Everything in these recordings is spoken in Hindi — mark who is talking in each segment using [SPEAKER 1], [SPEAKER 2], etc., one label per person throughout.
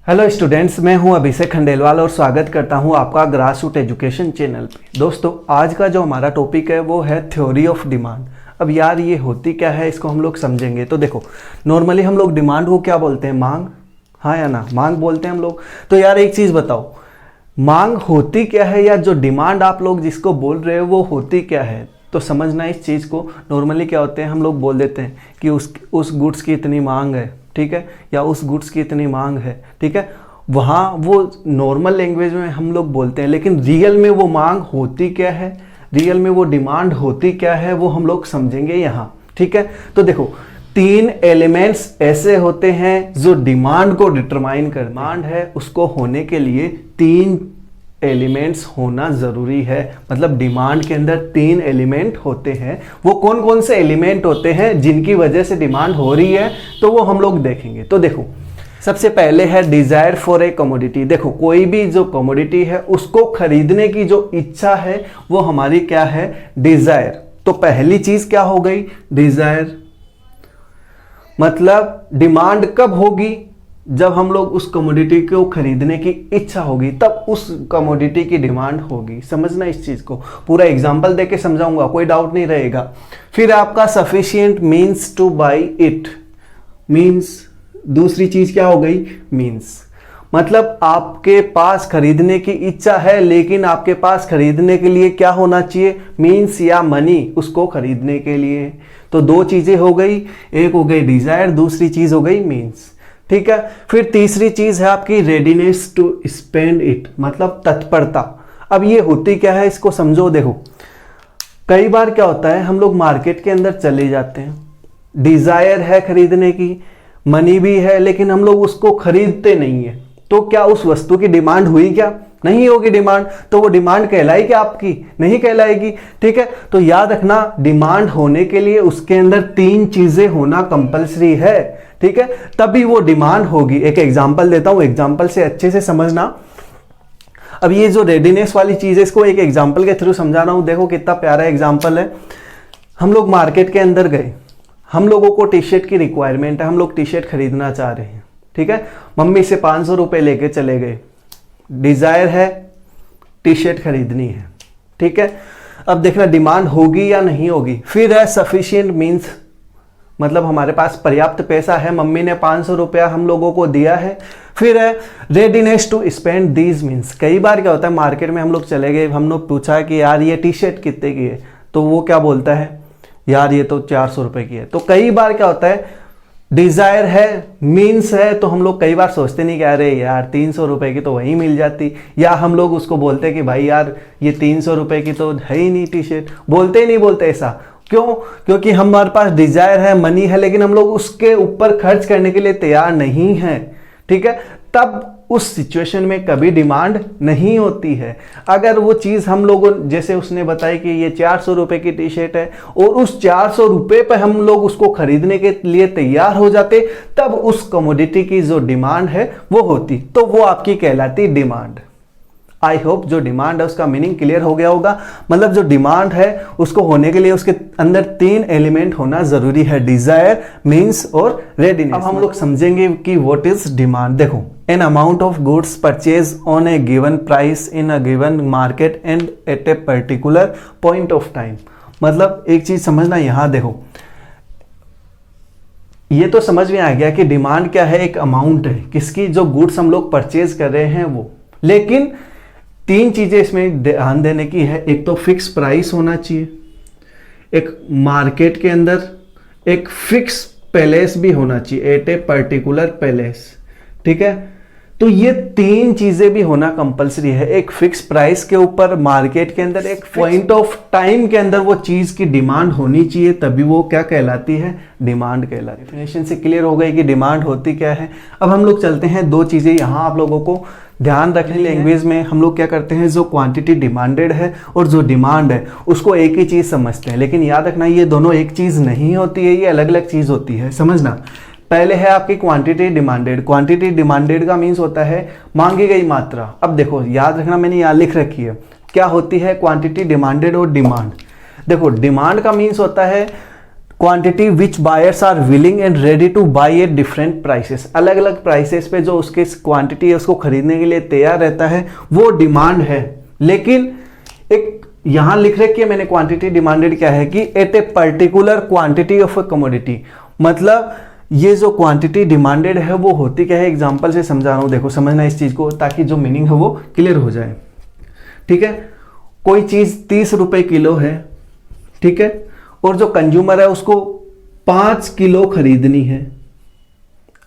[SPEAKER 1] हेलो स्टूडेंट्स, मैं हूं अभिषेक खंडेलवाल और स्वागत करता हूं आपका ग्रासरूट एजुकेशन चैनल पे। दोस्तों, आज का जो हमारा टॉपिक है वो है थ्योरी ऑफ डिमांड। अब यार ये होती क्या है, इसको हम लोग समझेंगे। तो देखो, नॉर्मली हम लोग डिमांड को क्या बोलते हैं? मांग, हाँ या ना? मांग बोलते हैं हम लोग। तो यार एक चीज़ बताओ, मांग होती क्या है, या जो डिमांड आप लोग जिसको बोल रहे हो वो होती क्या है? तो समझना इस चीज़ को। नॉर्मली क्या होते हैं, हम लोग बोल देते हैं कि उस गुड्स की इतनी मांग है, ठीक है, या उस गुड्स की इतनी मांग है, ठीक है। वहाँ वो नॉर्मल लैंग्वेज में हम लोग बोलते हैं, लेकिन रियल में वो मांग होती क्या है, रियल में वो डिमांड होती क्या है, वो हम लोग समझेंगे यहाँ, ठीक है। तो देखो, तीन एलिमेंट्स ऐसे होते हैं जो डिमांड को डिटरमाइन कर। डिमांड है, उसको होने के लिए तीन एलिमेंट्स होना ज़रूरी है। मतलब डिमांड के अंदर तीन एलिमेंट होते हैं। वो कौन कौन से एलिमेंट होते हैं जिनकी वजह से डिमांड हो रही है, तो वो हम लोग देखेंगे। तो देखो, सबसे पहले है डिजायर फॉर ए कमोडिटी। देखो, कोई भी जो कमोडिटी है उसको खरीदने की जो इच्छा है वो हमारी क्या है? डिजायर। तो पहली चीज क्या हो गई? डिजायर। मतलब डिमांड कब होगी? जब हम लोग उस कमोडिटी को खरीदने की इच्छा होगी, तब उस कमोडिटी की डिमांड होगी। समझना इस चीज को, पूरा एग्जांपल देके समझाऊंगा, कोई डाउट नहीं रहेगा। फिर आपका sufficient means two by it. Means, दूसरी चीज क्या हो गई? मीन्स। मतलब आपके पास खरीदने की इच्छा है, लेकिन आपके पास खरीदने के लिए क्या होना चाहिए? मीन्स या मनी, उसको खरीदने के लिए। तो दो चीजें हो गई, एक हो गई डिजायर, दूसरी चीज हो गई मीन्स, ठीक है। फिर तीसरी चीज है आपकी रेडीनेस टू स्पेंड इट, मतलब तत्परता। अब ये होती क्या है, इसको समझो। देखो, कई बार क्या होता है, हम लोग मार्केट के अंदर चले जाते हैं, डिजायर है खरीदने की, मनी भी है, लेकिन हम लोग उसको खरीदते नहीं है। तो क्या उस वस्तु की डिमांड हुई? क्या नहीं होगी डिमांड। तो वो डिमांड कहलाई क्या आपकी? नहीं कहलाएगी, ठीक है। तो याद रखना, डिमांड होने के लिए उसके अंदर तीन चीजें होना कंपलसरी है, ठीक है, तभी वो डिमांड होगी। एक एग्जांपल देता हूं, एग्जांपल से अच्छे से समझना। अब ये जो रेडीनेस वाली चीज है, इसको एक एग्जांपल के थ्रू समझा रहा हूं। देखो कितना प्यारा एग्जांपल है। हम लोग मार्केट के अंदर गए, हम लोगों को टी शर्ट की रिक्वायरमेंट है, हम लोग टी शर्ट खरीदना चाह रहे हैं, ठीक है। मम्मी से 500 रुपए लेके चले गए। डिजायर है, टी शर्ट खरीदनी है, ठीक है। अब देखना डिमांड होगी या नहीं होगी। फिर है सफिशिएंट मीन्स, मतलब हमारे पास पर्याप्त पैसा है, मम्मी ने 500 रुपया हम लोगों को दिया है। फिर है readiness to spend these means. कई बार क्या होता है, मार्केट में हम लोग चले गए, हम लोग पूछा कि यार ये टी शर्ट कितने की है, तो वो क्या बोलता है, यार ये तो 400 रुपए की है। तो कई बार क्या होता है, डिजायर है, मीन्स है, तो हम लोग कई बार सोचते नहीं कि अरे यार 300 रुपए की तो वहीं मिल जाती, या हम लोग उसको बोलते कि भाई यार ये 300 रुपए की तो है ही नहीं टी शर्ट। बोलते ही नहीं बोलते ऐसा, क्यों? क्योंकि हमारे पास डिजायर है, मनी है, लेकिन हम लोग उसके ऊपर खर्च करने के लिए तैयार नहीं है, ठीक है। तब उस सिचुएशन में कभी डिमांड नहीं होती है। अगर वो चीज़ हम लोगों, जैसे उसने बताई कि ये 400 रुपए की टी शर्ट है, और उस 400 रुपए पर हम लोग उसको खरीदने के लिए तैयार हो जाते, तब उस कमोडिटी की जो डिमांड है वो होती, तो वो आपकी कहलाती डिमांड। आई होप जो डिमांड है उसका मीनिंग क्लियर हो गया होगा। मतलब जो डिमांड है उसको होने के लिए उसके अंदर तीन एलिमेंट होना जरूरी है, डिजायर, मीन्स और रेडीनेस। अब हम लोग समझेंगे कि व्हाट इज डिमांड। देखो, an amount of goods purchase on a given price in a given market and at a particular point of time. मतलब एक चीज समझना, यहां देखो, ये तो समझ में आ गया कि डिमांड क्या है, एक अमाउंट है किसकी, जो गुड्स हम लोग परचेज कर रहे हैं वो। लेकिन तीन चीजें इसमें ध्यान देने की है। एक तो फिक्स प्राइस होना चाहिए, एक मार्केट के अंदर एक फिक्स पैलेस भी होना चाहिए, एट ए पर्टिकुलर पैलेस, ठीक है। तो ये तीन चीजें भी होना कंपलसरी है। एक फिक्स प्राइस के ऊपर, मार्केट के अंदर, एक पॉइंट ऑफ टाइम के अंदर वो चीज की डिमांड होनी चाहिए, तभी वो क्या कहलाती है? डिमांड कहलाती है। डेफिनेशन से क्लियर हो गई कि डिमांड होती क्या है। अब हम लोग चलते हैं, दो चीजें यहां आप लोगों को ध्यान रखने। लैंग्वेज में हम लोग क्या करते हैं, जो क्वांटिटी डिमांडेड है और जो डिमांड है उसको एक ही चीज समझते हैं, लेकिन याद रखना ये दोनों एक चीज नहीं होती है, ये अलग अलग चीज होती है। समझना, पहले है आपकी क्वांटिटी डिमांडेड। क्वांटिटी डिमांडेड का मीन्स होता है मांगी गई मात्रा। अब देखो, याद रखना, मैंने यहाँ लिख रखी है क्या होती है क्वांटिटी डिमांडेड और डिमांड। देखो, डिमांड का मीन्स होता है quantity which buyers are willing and ready to buy at different prices, अलग अलग प्राइसेस पे जो उसके क्वांटिटी है उसको खरीदने के लिए तैयार रहता है, वो डिमांड है। लेकिन एक यहां लिख रखी है मैंने क्वांटिटी डिमांडेड क्या है कि at a particular quantity of a commodity, मतलब ये जो क्वांटिटी डिमांडेड है वो होती क्या है, एग्जांपल से समझा रहा हूं, देखो समझना इस चीज को ताकि जो मीनिंग है वो क्लियर हो जाए। ठीक है, कोई चीज 30 रुपए किलो है, ठीक है, और जो कंज्यूमर है उसको 5 किलो खरीदनी है।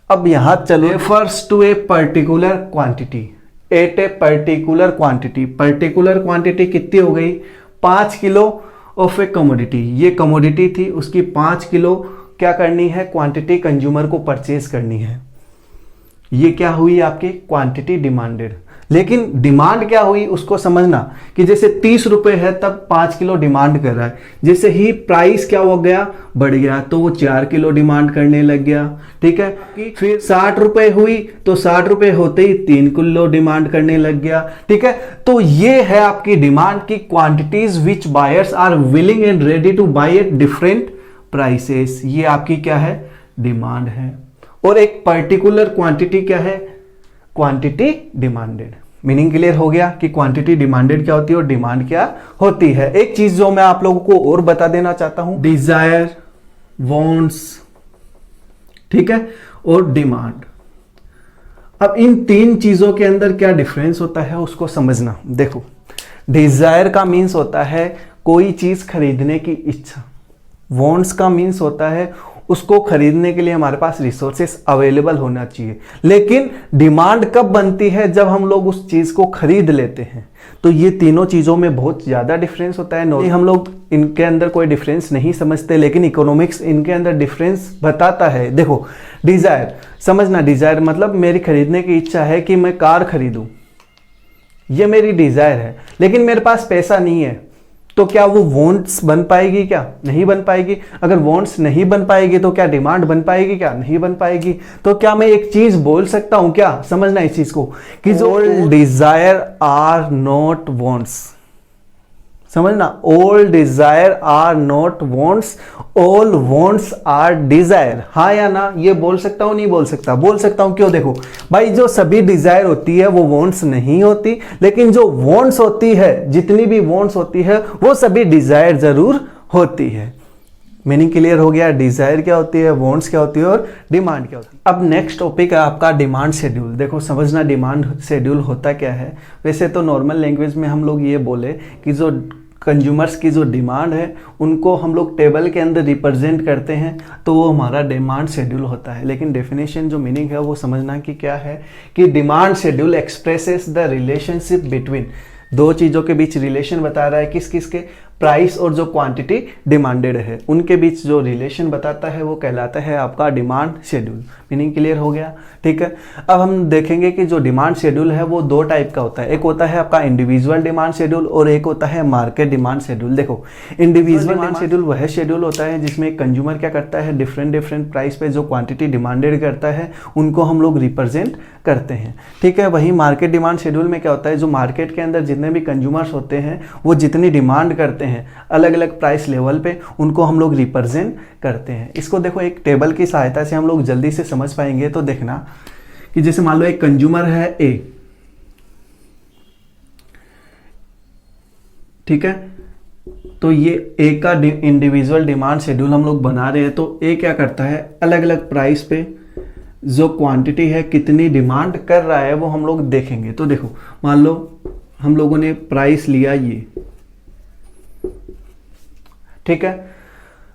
[SPEAKER 1] अब यहां चलो refers to a particular quantity at a particular quantity, particular quantity कितनी हो गई 5 किलो ऑफ ए कमोडिटी, ये कमोडिटी थी उसकी 5 किलो क्या करनी है क्वांटिटी कंज्यूमर को परचेज करनी है, ये क्या हुई आपकी क्वांटिटी डिमांडेड। लेकिन डिमांड क्या हुई उसको समझना कि जैसे 30 रुपए है तब 5 किलो डिमांड कर रहा है, जैसे ही प्राइस क्या हो गया बढ़ गया तो वो 4 किलो डिमांड करने लग गया। ठीक है, फिर 60 रुपए हुई तो 60 रुपए होते ही 3 किलो डिमांड करने लग गया। ठीक है, तो ये है आपकी डिमांड की quantities which buyers are willing and ready to buy at different prices, ये आपकी क्या है डिमांड है। और एक पर्टिकुलर क्वांटिटी क्या है क्वांटिटी डिमांडेड। मीनिंग क्लियर हो गया कि क्वांटिटी डिमांडेड क्या होती है और डिमांड क्या होती है। एक चीज जो मैं आप लोगों को और बता देना चाहता हूं, डिजायर, वांट्स, ठीक है, और डिमांड। अब इन 3 चीजों के अंदर क्या डिफरेंस होता है उसको समझना। देखो, डिजायर का मीन्स होता है कोई चीज खरीदने की इच्छा, वांट्स का मीन्स होता है उसको खरीदने के लिए हमारे पास रिसोर्सेस अवेलेबल होना चाहिए। लेकिन डिमांड कब बनती है जब हम लोग उस चीज को खरीद लेते हैं। तो ये तीनों चीजों में बहुत ज्यादा डिफरेंस होता है। हम लोग इनके अंदर कोई डिफरेंस नहीं समझते, लेकिन इकोनॉमिक्स इनके अंदर डिफरेंस बताता है। देखो, डिजायर समझना, डिजायर मतलब मेरी खरीदने की इच्छा है कि मैं कार खरीदूं, ये मेरी डिजायर है, लेकिन मेरे पास पैसा नहीं है, तो क्या वो वॉन्ट्स बन पाएगी? क्या नहीं बन पाएगी। अगर वॉन्ट्स नहीं बन पाएगी तो क्या डिमांड बन पाएगी? क्या नहीं बन पाएगी। तो क्या मैं एक चीज बोल सकता हूं, क्या समझना इस चीज को, कि all desire are not wants, समझना, all desire are not wants, all wants are desire. हाँ या ना, ये बोल सकता हूं नहीं बोल सकता? बोल सकता हूं। क्यों? देखो भाई, जो सभी डिजायर होती है वो वॉन्ट्स नहीं होती, लेकिन जो वॉन्ट्स होती है, जितनी भी वॉन्ट्स होती है वो सभी डिजायर जरूर होती है। मीनिंग क्लियर हो गया, डिजायर क्या होती है, वॉन्ट्स क्या होती है और डिमांड क्या होती है। अब नेक्स्ट टॉपिक है आपका डिमांड शेड्यूल। देखो समझना, डिमांड शेड्यूल होता क्या है। वैसे तो नॉर्मल लैंग्वेज में हम लोग ये बोले कि जो कंज्यूमर्स की जो डिमांड है उनको हम लोग टेबल के अंदर रिप्रेजेंट करते हैं, तो वो हमारा डिमांड शेड्यूल होता है। लेकिन डेफिनेशन जो मीनिंग है वो समझना कि क्या है, कि demand schedule expresses the relationship between, दो चीज़ों के बीच रिलेशन बता रहा है, किस किस के, प्राइस और जो क्वांटिटी डिमांडेड है उनके बीच जो रिलेशन बताता है वो कहलाता है आपका डिमांड शेड्यूल। मीनिंग क्लियर हो गया, ठीक है। अब हम देखेंगे कि जो डिमांड शेड्यूल है वो 2 टाइप का होता है। एक होता है आपका इंडिविजुअल डिमांड शेड्यूल और एक होता है मार्केट डिमांड शेड्यूल। देखो, इंडिविजुअल डिमांड शेड्यूल वह शेड्यूल होता है जिसमें एक कंज्यूमर क्या करता है, डिफरेंट प्राइस पे जो क्वांटिटी डिमांडेड करता है उनको हम लोग रिप्रेजेंट करते हैं, ठीक है। वहीं मार्केट डिमांड शेड्यूल में क्या होता है, जो मार्केट के अंदर जितने भी कंज्यूमर्स होते हैं वो जितनी डिमांड करते हैं अलग अलग प्राइस लेवल पे, उनको हम लोग रिप्रेजेंट करते हैं। इसको देखो एक टेबल की सहायता से हम लोग जल्दी से समझ पाएंगे। तो देखना कि जैसे मान लो एक कंज्यूमर है ए, ठीक है, तो ये ए का इंडिविजुअल डिमांड शेड्यूल हम लोग बना रहे हैं। तो ए क्या करता है, अलग अलग प्राइस पे जो क्वांटिटी है, कितनी डिमांड कर रहा है वो हम लोग देखेंगे। तो देखो मान लो हम लोगों ने प्राइस लिया ये, ठीक है।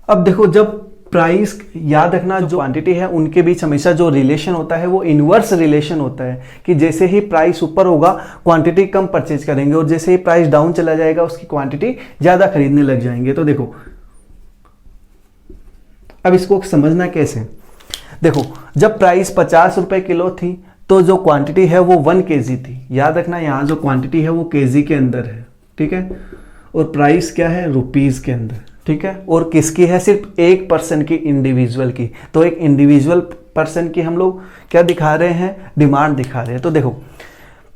[SPEAKER 1] अब देखो जब प्राइस, याद रखना जो क्वांटिटी है उनके बीच हमेशा जो रिलेशन होता है वो इनवर्स रिलेशन होता है, कि जैसे ही प्राइस ऊपर होगा क्वांटिटी कम परचेज करेंगे और जैसे ही प्राइस डाउन चला जाएगा उसकी क्वांटिटी ज्यादा खरीदने लग जाएंगे। तो देखो अब इसको समझना कैसे, देखो जब प्राइस 50 रुपए किलो थी तो जो क्वांटिटी है वो 1 kg थी। याद रखना यहाँ जो क्वांटिटी है वो केजी के अंदर है, ठीक है, और प्राइस क्या है, रुपीज के अंदर, ठीक है। और किसकी है, सिर्फ एक पर्सन की, इंडिविजुअल की। तो एक इंडिविजुअल पर्सन की हम लोग क्या दिखा रहे हैं, डिमांड दिखा रहे हैं। तो देखो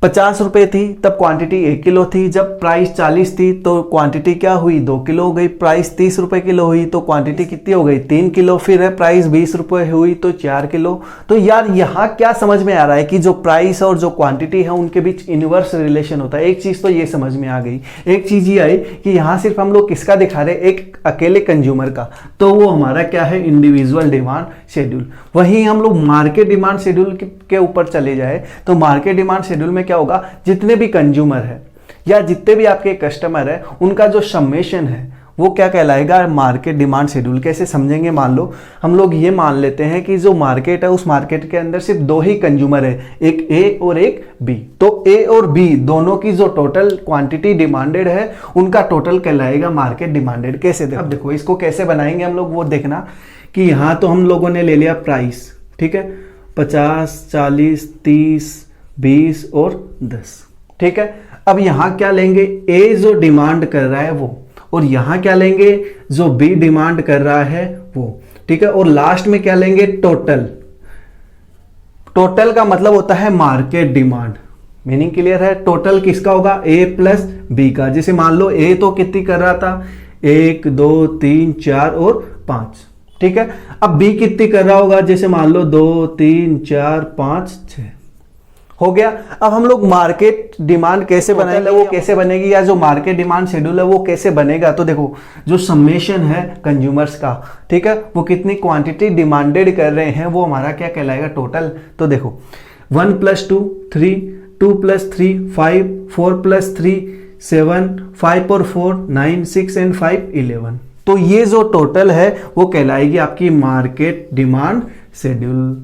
[SPEAKER 1] 50 रुपए थी तब क्वांटिटी 1 किलो थी, जब प्राइस 40 थी तो क्वांटिटी क्या हुई 2 किलो हो गई, प्राइस 30 रुपए किलो हुई तो क्वांटिटी कितनी हो गई 3 किलो, फिर है प्राइस 20 रुपए हुई तो 4 किलो। तो यार यहाँ क्या समझ में आ रहा है कि जो प्राइस और जो क्वांटिटी है उनके बीच इनवर्स रिलेशन होता है। एक चीज तो ये समझ में आ गई। एक चीज ये आई कि यहाँ सिर्फ हम लोग किसका दिखा रहे हैं, एक अकेले कंज्यूमर का, तो वो हमारा क्या है इंडिविजुअल डिमांड शेड्यूल। वहीं हम लोग मार्केट डिमांड शेड्यूल के ऊपर चले जाए तो मार्केट डिमांड शेड्यूल में क्या होगा, जितने भी कंज्यूमर है या जितने भी आपके कस्टमर है उनका जो सम्मेशन है वो क्या कहलाएगा मार्केट डिमांड शेड्यूल। कैसे समझेंगे, मान लो हम लोग ये मान लेते हैं कि जो मार्केट है उस मार्केट के अंदर सिर्फ 2 ही कंज्यूमर है, एक ए और एक बी। तो ए और बी दोनों की जो टोटल क्वांटिटी डिमांडेड है उनका टोटल कहलाएगा मार्केट डिमांडेड। कैसे अब देखो इसको कैसे बनाएंगे हम लोग, वो देखना कि यहाँ तो हम लोगों ने ले लिया प्राइस, ठीक है, 50, 40, 30, 20 और 10, ठीक है। अब यहाँ क्या लेंगे, ए जो डिमांड कर रहा है वो, और यहां क्या लेंगे जो बी डिमांड कर रहा है वो, ठीक है। और लास्ट में क्या लेंगे, टोटल। टोटल का मतलब होता है मार्केट डिमांड। मीनिंग क्लियर है, टोटल किसका होगा ए प्लस बी का। जैसे मान लो ए तो कितनी कर रहा था 1, 2, 3, 4 और 5, ठीक है। अब बी कितनी कर रहा होगा, जैसे मान लो 2, 3, 4, 5, 6 हो गया। अब हम लोग मार्केट डिमांड कैसे बनाएंगे, वो कैसे बनेगी, या जो मार्केट डिमांड शेड्यूल है वो कैसे बनेगा। तो देखो जो सम्मेशन है कंज्यूमर्स का, ठीक है, वो कितनी क्वांटिटी डिमांडेड कर रहे हैं वो हमारा क्या कहलाएगा टोटल। तो देखो 1 + 2 3, 2 + 3 5, 4 + 3 7, 5 और 4 9, 6 and 5 11। तो ये जो टोटल है वो कहलाएगी आपकी market demand schedule.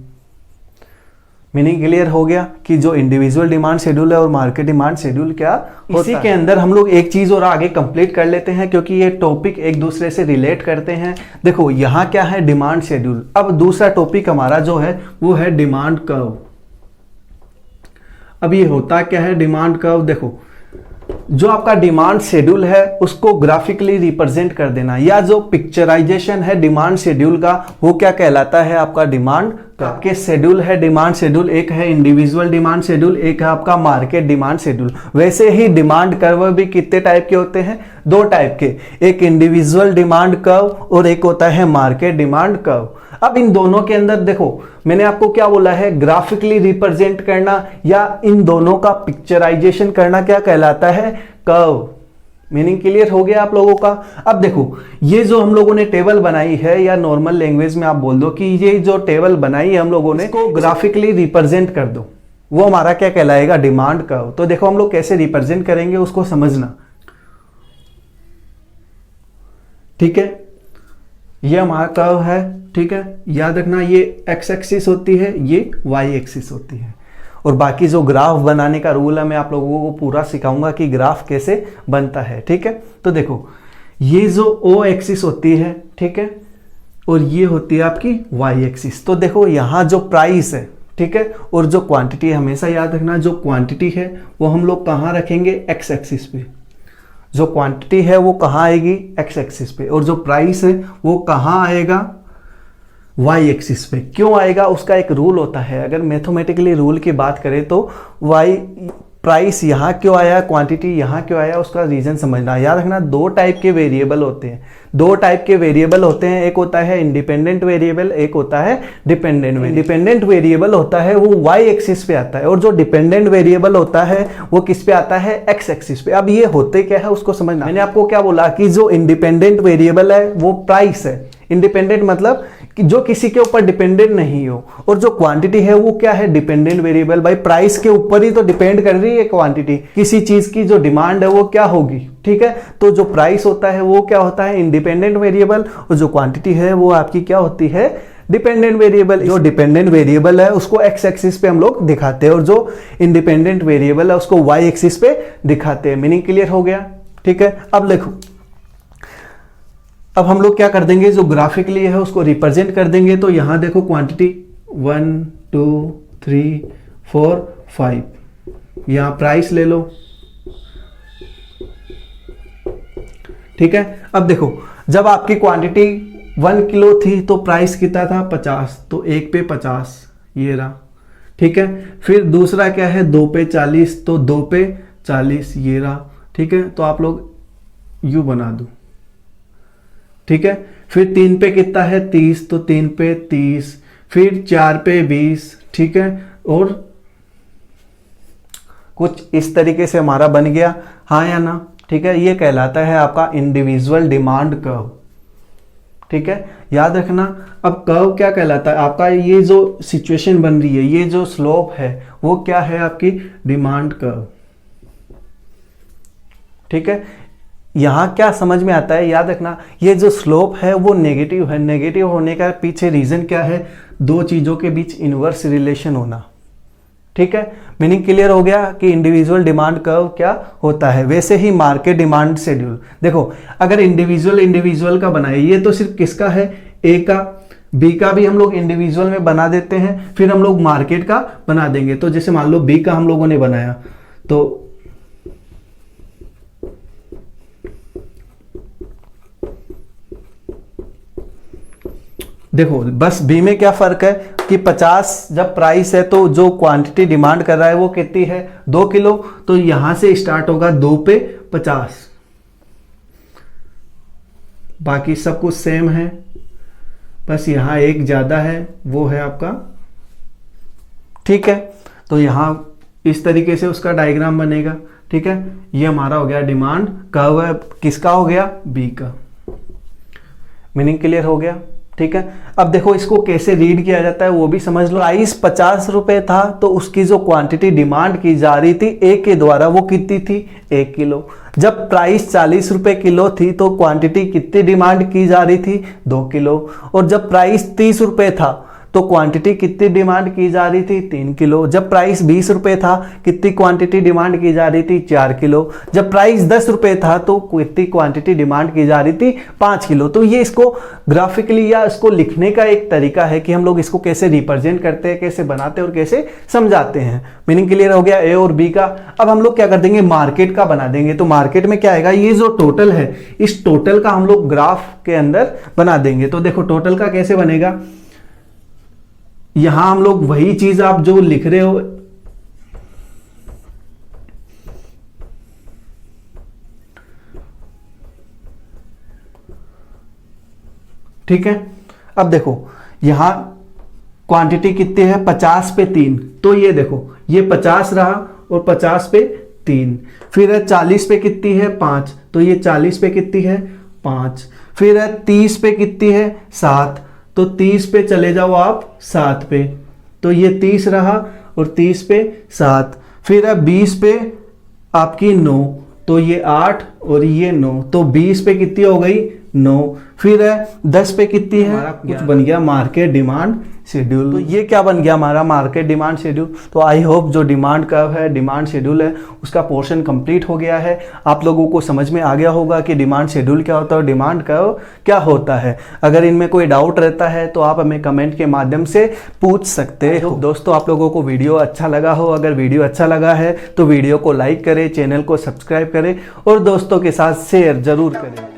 [SPEAKER 1] Meaning clear हो गया कि जो इंडिविजुअल डिमांड शेड्यूल है और मार्केट डिमांड शेड्यूल क्या होता है। इसी के अंदर हम लोग एक चीज और आगे कंप्लीट कर लेते हैं क्योंकि ये टॉपिक एक दूसरे से रिलेट करते हैं। देखो यहाँ क्या है डिमांड शेड्यूल। अब दूसरा टॉपिक हमारा जो है वो है डिमांड कर्व। अब ये होता क्या है डिमांड कर्व, देखो जो आपका डिमांड शेड्यूल है उसको ग्राफिकली रिप्रेजेंट कर देना, या जो पिक्चराइजेशन है डिमांड शेड्यूल का वो क्या कहलाता है आपका डिमांड का। आपके शेड्यूल है डिमांड शेड्यूल, एक है इंडिविजुअल डिमांड शेड्यूल, एक है आपका मार्केट डिमांड शेड्यूल। वैसे ही डिमांड कर्व भी कितने टाइप के होते हैं, 2 टाइप के, एक इंडिविजुअल डिमांड कर्व और एक होता है मार्केट डिमांड कर्व। अब इन दोनों के अंदर देखो मैंने आपको क्या बोला है, ग्राफिकली रिप्रेजेंट करना या इन दोनों का पिक्चराइजेशन करना क्या कहलाता है कर्व। मीनिंग क्लियर हो गया आप लोगों का। अब देखो ये जो हम लोगों ने टेबल बनाई है, या नॉर्मल लैंग्वेज में आप बोल दो कि ये जो टेबल बनाई है हम लोगों ने इसको ग्राफिकली रिप्रेजेंट कर दो, वो हमारा क्या कहलाएगा डिमांड कर्व। तो देखो हम लोग कैसे रिप्रेजेंट करेंगे उसको समझना, ठीक है। ये हमारा कर्व है, ठीक है, याद रखना ये एक्स एक्सिस होती है, ये वाई एक्सिस होती है। और बाकी जो ग्राफ बनाने का रूल है मैं आप लोगों को पूरा सिखाऊंगा कि ग्राफ कैसे बनता है, ठीक है। तो देखो ये जो ओ एक्सिस होती है, ठीक है, और ये होती है आपकी वाई एक्सिस। तो देखो यहाँ जो प्राइस है, ठीक है, और जो क्वांटिटी है, हमेशा याद रखना जो क्वांटिटी है वो हम लोग कहाँ रखेंगे एक्स एक्सिस पे। जो क्वांटिटी है वो कहाँ आएगी एक्स एक्सिस पे, और जो प्राइस है वो कहाँ आएगा वाई एक्सिस पे। क्यों आएगा उसका एक रूल होता है। अगर मैथमेटिकली रूल की बात करें तो वाई प्राइस यहाँ क्यों आया, क्वांटिटी यहाँ क्यों आया, उसका रीजन समझना। याद रखना 2 टाइप के वेरिएबल होते हैं, 2 टाइप के वेरिएबल होते हैं, एक होता है इंडिपेंडेंट वेरिएबल, एक होता है डिपेंडेंट वेरिएबल। इंडिपेंडेंट वेरिएबल होता है वो वाई एक्सिस पे आता है, और जो डिपेंडेंट वेरिएबल होता है वो किस पे आता है एक्स एक्सिस पे। अब ये होते क्या है उसको समझना। मैंने आपको क्या बोला कि जो इंडिपेंडेंट वेरिएबल है वो प्राइस है। इंडिपेंडेंट मतलब कि जो किसी के ऊपर डिपेंडेंट नहीं हो, और जो क्वांटिटी है वो क्या है डिपेंडेंट वेरिएबल। भाई प्राइस के ऊपर ही तो डिपेंड कर रही है क्वांटिटी, किसी चीज की जो डिमांड है वो क्या होगी, ठीक है। तो जो प्राइस होता है वो क्या होता है इंडिपेंडेंट वेरिएबल, और जो क्वांटिटी है वो आपकी क्या होती है डिपेंडेंट वेरिएबल। जो डिपेंडेंट वेरिएबल है उसको एक्स एक्सिस पे हम लोग दिखाते हैं, और जो इंडिपेंडेंट वेरिएबल है उसको वाई एक्सिस पे दिखाते हैं। मीनिंग क्लियर हो गया, ठीक है। अब देखो अब हम लोग क्या कर देंगे, जो ग्राफिकली है उसको रिप्रेजेंट कर देंगे। तो यहां देखो क्वांटिटी 1 2 3 4 5, यहां प्राइस ले लो, ठीक है। अब देखो जब आपकी क्वांटिटी 1 किलो थी तो प्राइस कितना था 50, तो 1 पे 50 ये रहा, ठीक है। फिर दूसरा क्या है, 2 पे 40, तो 2 पे 40 ये रहा, ठीक है। तो आप लोग यू बना दो, ठीक है। फिर 3 पे कितना है, 30, तो 3 पे 30, फिर 4 पे 20, ठीक है। और कुछ इस तरीके से हमारा बन गया, हाँ या ना, ठीक है। ये कहलाता है आपका इंडिविजुअल डिमांड कर्व, ठीक है, याद रखना। अब कर्व क्या कहलाता है, आपका ये जो सिचुएशन बन रही है, ये जो स्लोप है वो क्या है, आपकी डिमांड कर्व, ठीक है। यहां क्या समझ में आता है, याद रखना, ये जो स्लोप है वो नेगेटिव है। नेगेटिव होने का पीछे रीजन क्या है, दो चीजों के बीच इनवर्स रिलेशन होना, ठीक है। मीनिंग क्लियर हो गया कि इंडिविजुअल डिमांड कर्व क्या होता है। वैसे ही मार्केट डिमांड शेड्यूल, देखो अगर इंडिविजुअल का बनाए, ये तो सिर्फ किसका है, ए का, बी का भी हम लोग इंडिविजुअल में बना देते हैं, फिर हम लोग मार्केट का बना देंगे। तो जैसे मान लो बी का हम लोगों ने बनाया, तो देखो बस बी में क्या फर्क है कि 50 जब प्राइस है तो जो क्वांटिटी डिमांड कर रहा है वो कितनी है, 2 किलो। तो यहां से स्टार्ट होगा 2 पे 50, बाकी सब कुछ सेम है, बस यहां एक ज्यादा है, वो है आपका, ठीक है। तो यहां इस तरीके से उसका डायग्राम बनेगा, ठीक है। ये हमारा हो गया डिमांड कर्व है, किसका हो गया, बी का। मीनिंग क्लियर हो गया, ठीक है। अब देखो इसको कैसे रीड किया जाता है वो भी समझ लो। प्राइस 50 रुपए था तो उसकी जो क्वांटिटी डिमांड की जा रही थी ए के द्वारा वो कितनी थी, 1 किलो। जब प्राइस 40 रुपए किलो थी तो क्वांटिटी कितनी डिमांड की जा रही थी, 2 किलो। और जब प्राइस 30 रुपए था तो क्वांटिटी कितनी डिमांड की जा रही थी, 3 किलो। जब प्राइस 20 रुपए था कितनी क्वांटिटी डिमांड की जा रही थी, 4 किलो। जब प्राइस 10 रुपए था तो कितनी क्वांटिटी डिमांड की जा रही थी, 5 किलो। तो ये इसको ग्राफिकली या इसको लिखने का एक तरीका है कि हम लोग इसको कैसे रिप्रेजेंट करते हैं, कैसे बनाते हैं और कैसे समझाते हैं। मीनिंग क्लियर हो गया ए और बी का। अब हम लोग क्या कर देंगे, मार्केट का बना देंगे। तो मार्केट में क्या आएगा, ये जो टोटल है इस टोटल का हम लोग ग्राफ के अंदर बना देंगे। तो देखो टोटल का कैसे बनेगा, यहां हम लोग वही चीज आप जो लिख रहे हो, ठीक है। अब देखो यहां क्वांटिटी कितनी है, 50 पे 3, तो ये देखो ये 50 रहा और 50 पे 3। फिर है 40 पे कितनी है, 5, तो ये 40 पे कितनी है, 5। फिर है 30 पे कितनी है, 7, तो 30 पे चले जाओ आप 7 पे, तो ये 30 रहा और 30 पे 7। फिर है 20 पे आपकी 9, तो ये 8 और ये 9, तो 20 पे कितनी हो गई, 9। फिर है 10 पे कितनी है, कुछ बन गया मार्केट डिमांड शेड्यूल। तो ये क्या बन गया हमारा मार्केट डिमांड शेड्यूल। तो आई होप जो डिमांड कर्व है, डिमांड शेड्यूल है, उसका पोर्शन कंप्लीट हो गया है। आप लोगों को समझ में आ गया होगा कि डिमांड शेड्यूल क्या होता है और डिमांड कर्व क्या होता है। अगर इनमें कोई डाउट रहता है तो आप हमें कमेंट के माध्यम से पूछ सकते हो। दोस्तों आप लोगों को वीडियो अच्छा लगा हो, अगर वीडियो अच्छा लगा है तो वीडियो को लाइक करें, चैनल को सब्सक्राइब करें और दोस्तों के साथ शेयर जरूर करें।